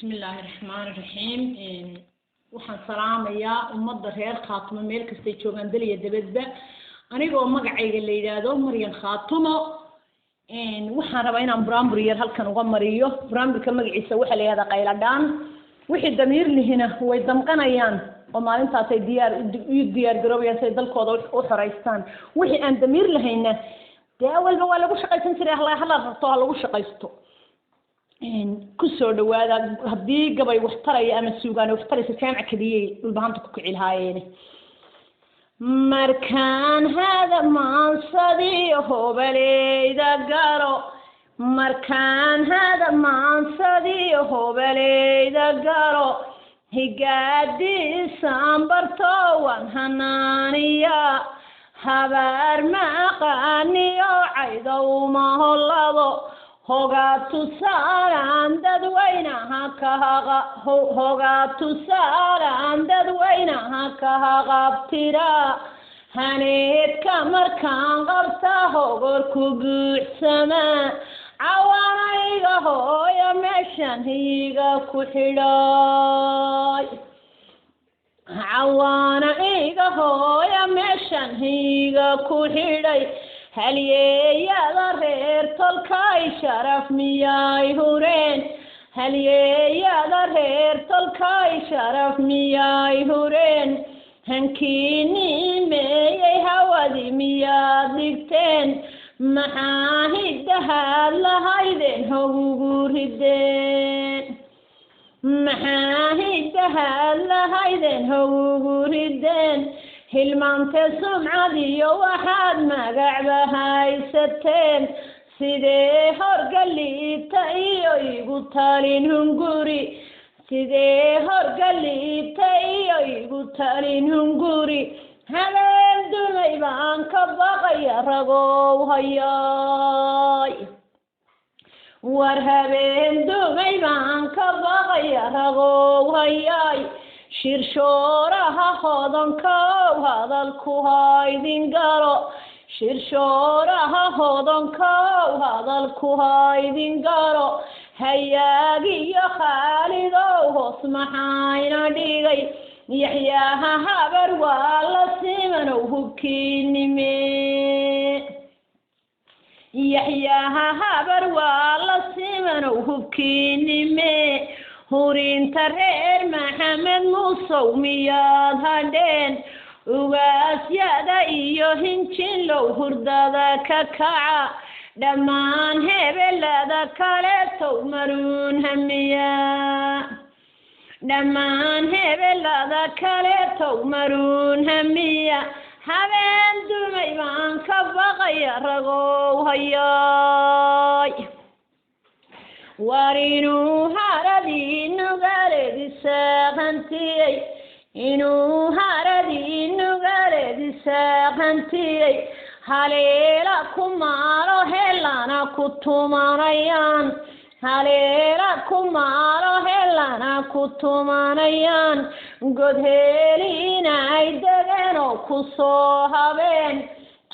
بسم الله الرحمن الرحيم waxaan salaamayaa ummadda reer Khaatumo meel kasta joogan daliya dabadba anigoo magacayga la yiraahdo Maryan Khaatumo waxaan rabaa inaan brambur yar halkan uga mariyo bramburka magaciisa waxa la yiraahdaa qayladaan wixii damiir lihina way damqanayaan oo maalintaas ay diyaar garoobayaan say dalkooda u xoreystaan wixii aan damiir lahayna awalba waa lagu shaqaysan jiray hal rabto lagu shaqaysto kusoo dhawaada hadii gabay wax taraya ama suugaan wax taraysa jaamac kadiyay dhulbaanta ku kicil haayeen markaan hada maansadii hoobaleyda garo markaan hada maansadii hoobaleyda garo higaadii saambarto waan hanaaniya habaar ma aqaaniyo caydow ma hollado hogaatu saaran dadweynaha ka haqabtira haneedka markaan qabta hogorku buuxsama cawanayga hooya meeshan hiiga ku xidhay cawana iga hooya meeshan hiiga ku xidhay halyeeyada reer tolkay sharaf miyay hureen halyeeyada reer tolkay sharaf miyay hureen hankiini meeyay hawadi miyaad dhigteen maxaa hiddahaad lahaydeen hogugu rideen maxaa hiddahaad lahaydeen hogugu rideen hilmaante sumcadiyo waxaad magacba haysateen sidee horgaliibta iyo igu talin hunguri sidee horgaliibta iyo igu talin hunguri habeen dumay baan ka baqaya ragow hayay war habeen dumay baan ka baqaya ragow hayay shirshooraha hodankow hadalku haydin galo shirshooraha hodankow hadalku haydin galo hayaagiyo khaalidow hoos maxayna dhigay yaxyaaha habar waa la simanow hubkiinime yaxyaaha habar waa la simanow hubkiinime hurinta reer maxamed muusow miyaad hadheen ugaasyada iyo hinjinlow hurdada ka kaca dhammaan hebelada kaleetow maruun hamiya dhammaan hebelada kaleetow maruun hamiya habeen dumay baan ka baqaya ragow hayay warinuu haradii nugaaleedisaaqantiyey inuu haradii nugaaleedisaaqantiyey haleela ku maalo helana ku tumanayaan haleela ku maalo helana ku tumanayaan godheeliina ay degeen oo ku soo habeen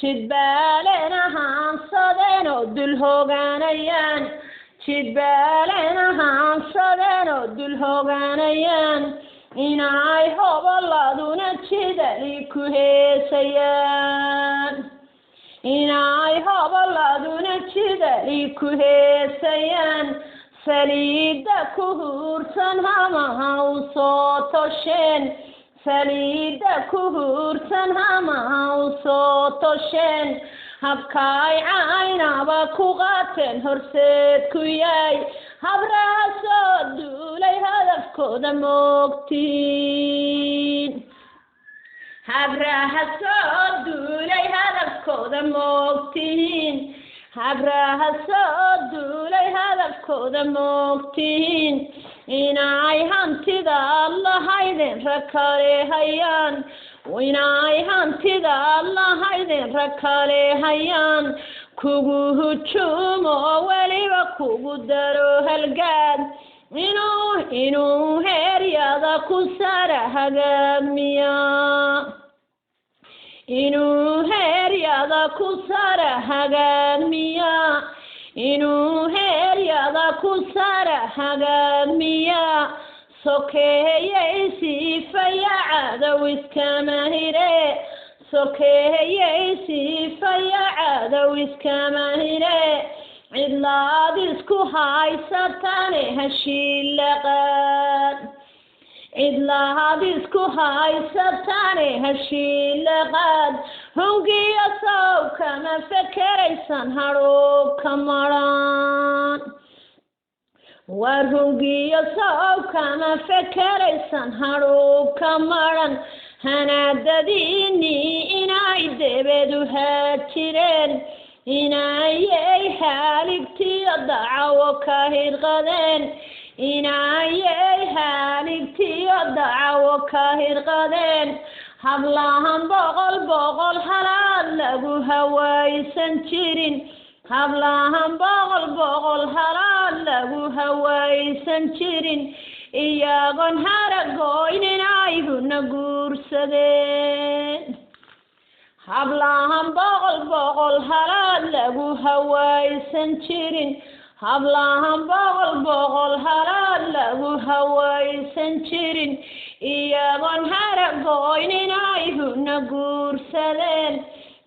jidbaalena haansadeen oo dul hogaanayaan jidbaalena haansadeen oo dul hogaanayaan inay hoboladuna jidali ku heesayaan inay hoboladuna jidali ku heesayaan saliidda ku huursan hamaha u soo tosheen saliidda ku huursan hamaha u soo tosheen habkaay caynaba ku qaateen horseed ku yaay habraha soo duulay hadafkooda moogtiin habraha soo duulay hadafkooda moogtiin habraha soo duulay hadafkooda moogtiin inay hantida lahaydeen rakale hayaan inay hantida lahaydeen rakale hayaan kugu hujuumo weliba kugu daro halgaad inuu heeryada ku sara hagaagmiya inuu heeryada ku sara hagaagmiya inuu heeryada ku sara hagaagmiya sokeeyey faya cadow iskama hire sokeeyey faya cadow iskama hire cidlaad isku haysatane hashiilaqad cidlaad isku haysatane hashiilaqad hungiyo sow kama fekeraysan hadhow ka maran war hungiyo sow kama fekeraysan hadhow ka maran hanaadadiinii inay debedu haajireen inayay haaligtiyo dacawo ka hirqadeen inayay haaligtiyo dacawo ka hirqadeen hablahan boqol halaad lagu hawaysan jirin hablahan boqol halaad lagu hawaysan jirin iyagoon haragoynin ayguna guursadeen hablahan boqol halaad lagu hawaysan jirin hablahan boqol halaad lagu hawaysan jirin iyagoon haragoynin ayguna guursadeen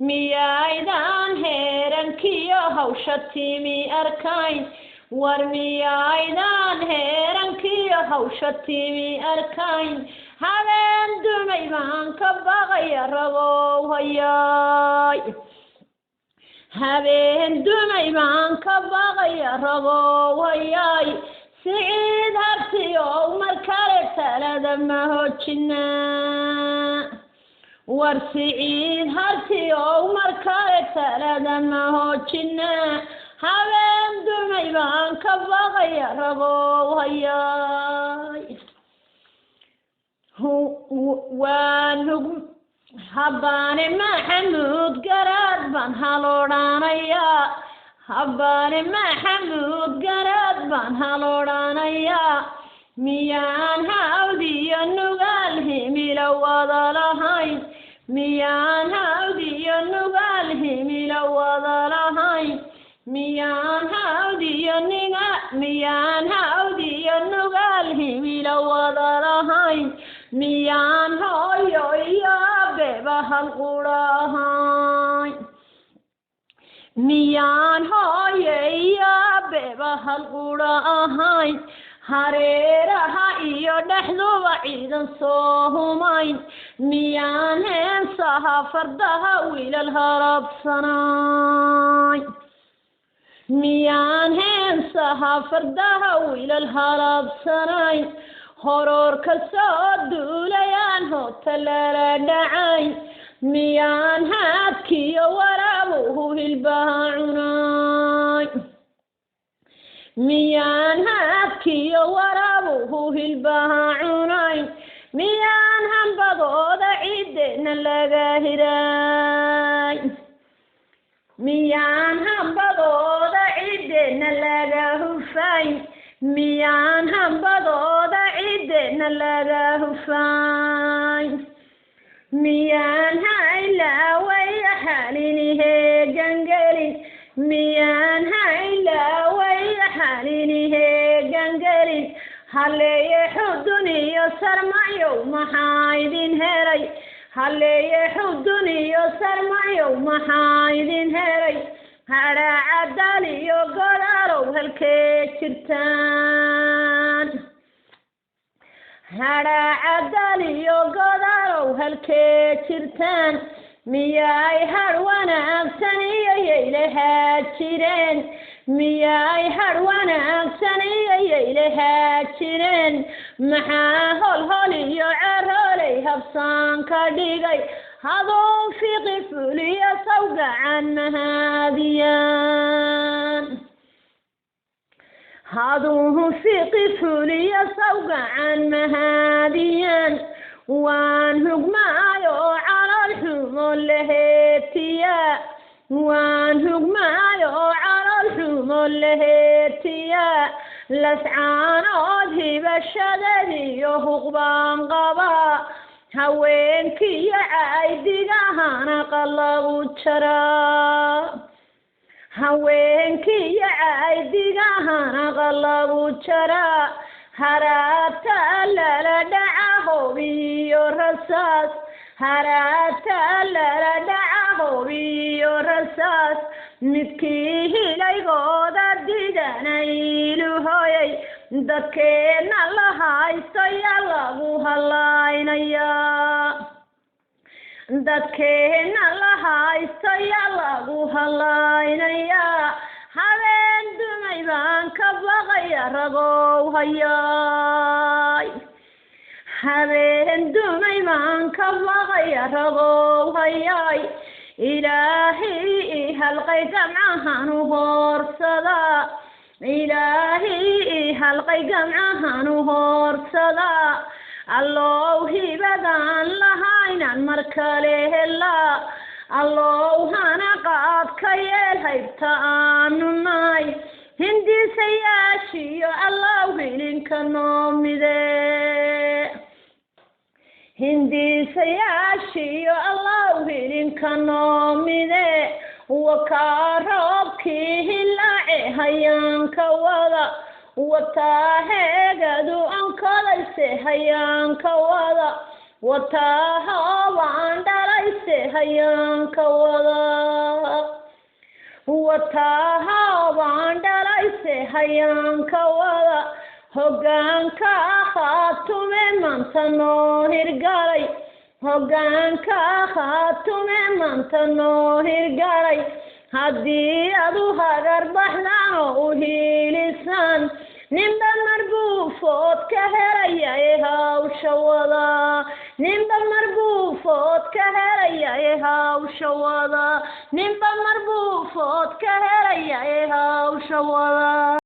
miyaydan heerankiyo hawsha timi arkayn war miyaydan heerankiyo hawsha timi arkayn habeen dumay baan ka baqaya rabow hayaay habeen dumay baan ka baqaya rabow hayaay siciid hartiyow mar kale talada ma hoojinaa war siciid hartiyow mar kale talada ma hoojinaa habeen dumay baan ka baqaya rabow hayaay waan habbaane maxamuud garaad baan haloodhaanayaa habbaane maxamuud garaad baan haloodhaanayaa miyaan hawdiyo nugaal himilo wada lahayn miyaan hawdiyo nugaal himilo wada lahayn miyaan hawdiyo nugaal himilo wada lahayn miyaan hooyo iyo aabeba hal qura ahayn miyaan hooyo iyo aabeba hal qura ahayn hareeraha iyo dhexduba ciidan soo humayn miyaan heensaha fardaha wiilal harabsanayn miyaan heensaha fardaha wiilal harabsanayn horoorka soo duulayaan hoota lala dhacayn miyaan haadkiyo waraabuhu hilbaha cunayn miyaan haadkiyo waraabuhu hilbaha cunayn miyaan hambadooda ciiddeedna laga hiraay miyaan hambadooda ciiddeedna laga hufayn miyaan hambadooda ciiddeedna laga hufayn miyaan haylaawaya xaliniheegangelin miyaan haylaawaya xaliniheegangelin halleeye xudun iyo sarmayow maxaa idin helay halleeye xudun iyo sarmayow maxaa idin helay hadhaacadal iyo godaalow halkee jirtaan hadhaacadal iyo godaalow halkee jirtaan miyay har wanaagsan iyo yaylahaa jireen miyay har wanaagsan iyo yaylahaa jireen maxaa holhol iyo cerooley habsaan ka dhigay haduu fiqi fuliyo saw gacan mahaadiyaan haduu fiqi fuliyo saw gacan mahaadiyaan waan hugmaayo calool xumo laheetiya waan hugmaayo calool xumo laheetiya lascaanood hibashadeediyo huqbaan qaba haweenkiyo caydigahana qalabu jaraa haweenkiyo caydigahana qalabu jaraa haraata lala dhacaho iyo rasaas haraata lala dhacaho iyo rasaas midkii hilaygooda didanayluhoyay dadkeena la haysto yaa lagu halaynayaa dadkeena la haysto yaa lagu halaynayaa habeen dumay baan ka baqaya ragow hayaay habeen dumay baan ka baqaya ragow hayaay ilaahay halqay gamcahan u hoorsada ilaahay halqay gamcahan u hoorsada allow hibadan lahaynan mar kale helaa allow hana qaad ka yeel haybta aanu nahay hindisayaashiyo allow hilinka noo mide hindisayaashiyo allow hilinka noo mide wakaa roobkii hilaace hayaanka wada wataa heegadu ankolayse hayaanka wada wataa hoobaan dhalayse hayaanka wada wataa hoobaan dhalayse hayaanka wada hoggaanka khaatume maanta noo hirgalay hoggaanka khaatume maanta noo hirgalay haddii adu hagar baxdaan oo u hiilisaan ninba mar buu food ka helaya hawsha wada ninba mar buu food ka helaya hawsha wada ninba mar buu food ka helaya hawsha wada